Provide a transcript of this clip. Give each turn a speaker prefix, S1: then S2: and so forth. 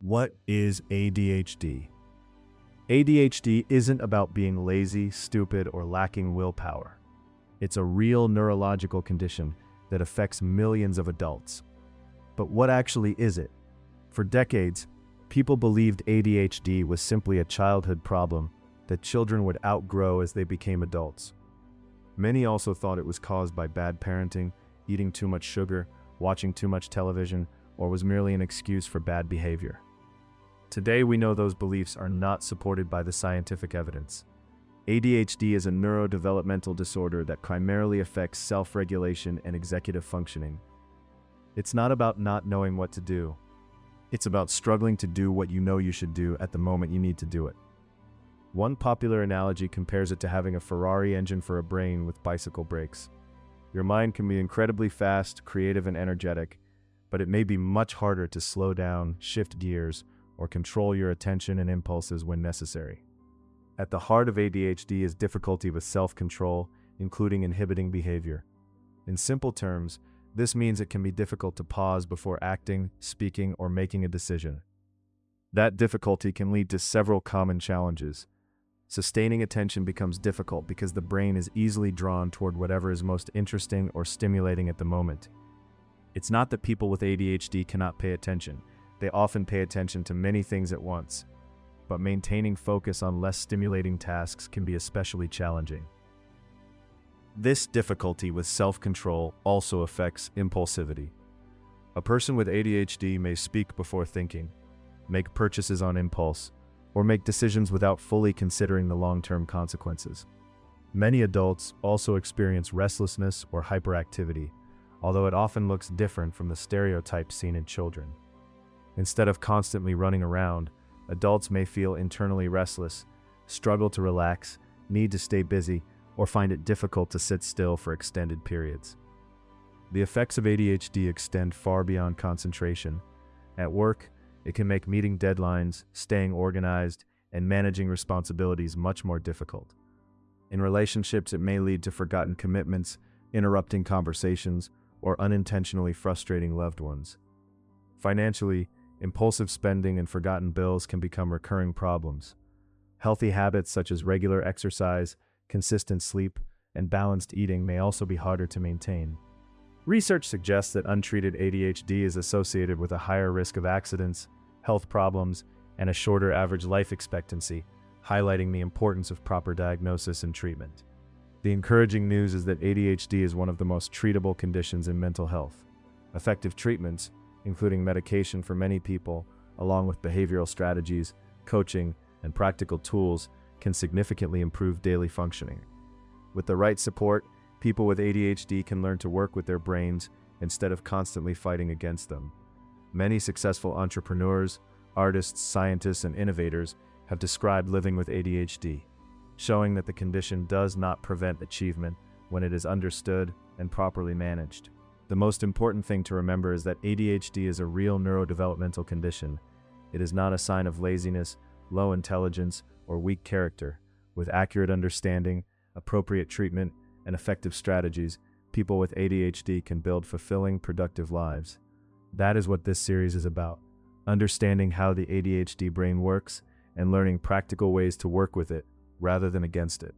S1: What is ADHD? ADHD isn't about being lazy, stupid, or lacking willpower. It's a real neurological condition that affects millions of adults. But what actually is it? For decades, people believed ADHD was simply a childhood problem that children would outgrow as they became adults. Many also thought it was caused by bad parenting, eating too much sugar, watching too much television, or was merely an excuse for bad behavior. Today, we know those beliefs are not supported by the scientific evidence. ADHD is a neurodevelopmental disorder that primarily affects self-regulation and executive functioning. It's not about not knowing what to do. It's about struggling to do what you know you should do at the moment you need to do it. One popular analogy compares it to having a Ferrari engine for a brain with bicycle brakes. Your mind can be incredibly fast, creative, and energetic, but it may be much harder to slow down, shift gears, or control your attention and impulses when necessary. At the heart of ADHD is difficulty with self-control, including inhibiting behavior. In simple terms, this means it can be difficult to pause before acting, speaking, or making a decision. That difficulty can lead to several common challenges. Sustaining attention becomes difficult because the brain is easily drawn toward whatever is most interesting or stimulating at the moment. It's not that people with ADHD cannot pay attention. They often pay attention to many things at once, but maintaining focus on less stimulating tasks can be especially challenging. This difficulty with self-control also affects impulsivity. A person with ADHD may speak before thinking, make purchases on impulse, or make decisions without fully considering the long-term consequences. Many adults also experience restlessness or hyperactivity, although it often looks different from the stereotypes seen in children. Instead of constantly running around, adults may feel internally restless, struggle to relax, need to stay busy, or find it difficult to sit still for extended periods. The effects of ADHD extend far beyond concentration. At work, it can make meeting deadlines, staying organized, and managing responsibilities much more difficult. In relationships, it may lead to forgotten commitments, interrupting conversations, or unintentionally frustrating loved ones. Financially, impulsive spending and forgotten bills can become recurring problems. Healthy habits such as regular exercise, consistent sleep, and balanced eating may also be harder to maintain. Research suggests that untreated ADHD is associated with a higher risk of accidents, health problems, and a shorter average life expectancy, highlighting the importance of proper diagnosis and treatment. The encouraging news is that ADHD is one of the most treatable conditions in mental health. Effective treatments, including medication for many people, along with behavioral strategies, coaching, and practical tools, can significantly improve daily functioning. With the right support, people with ADHD can learn to work with their brains instead of constantly fighting against them. Many successful entrepreneurs, artists, scientists, and innovators have described living with ADHD, showing that the condition does not prevent achievement when it is understood and properly managed. The most important thing to remember is that ADHD is a real neurodevelopmental condition. It is not a sign of laziness, low intelligence, or weak character. With accurate understanding, appropriate treatment, and effective strategies, people with ADHD can build fulfilling, productive lives. That is what this series is about: understanding how the ADHD brain works and learning practical ways to work with it rather than against it.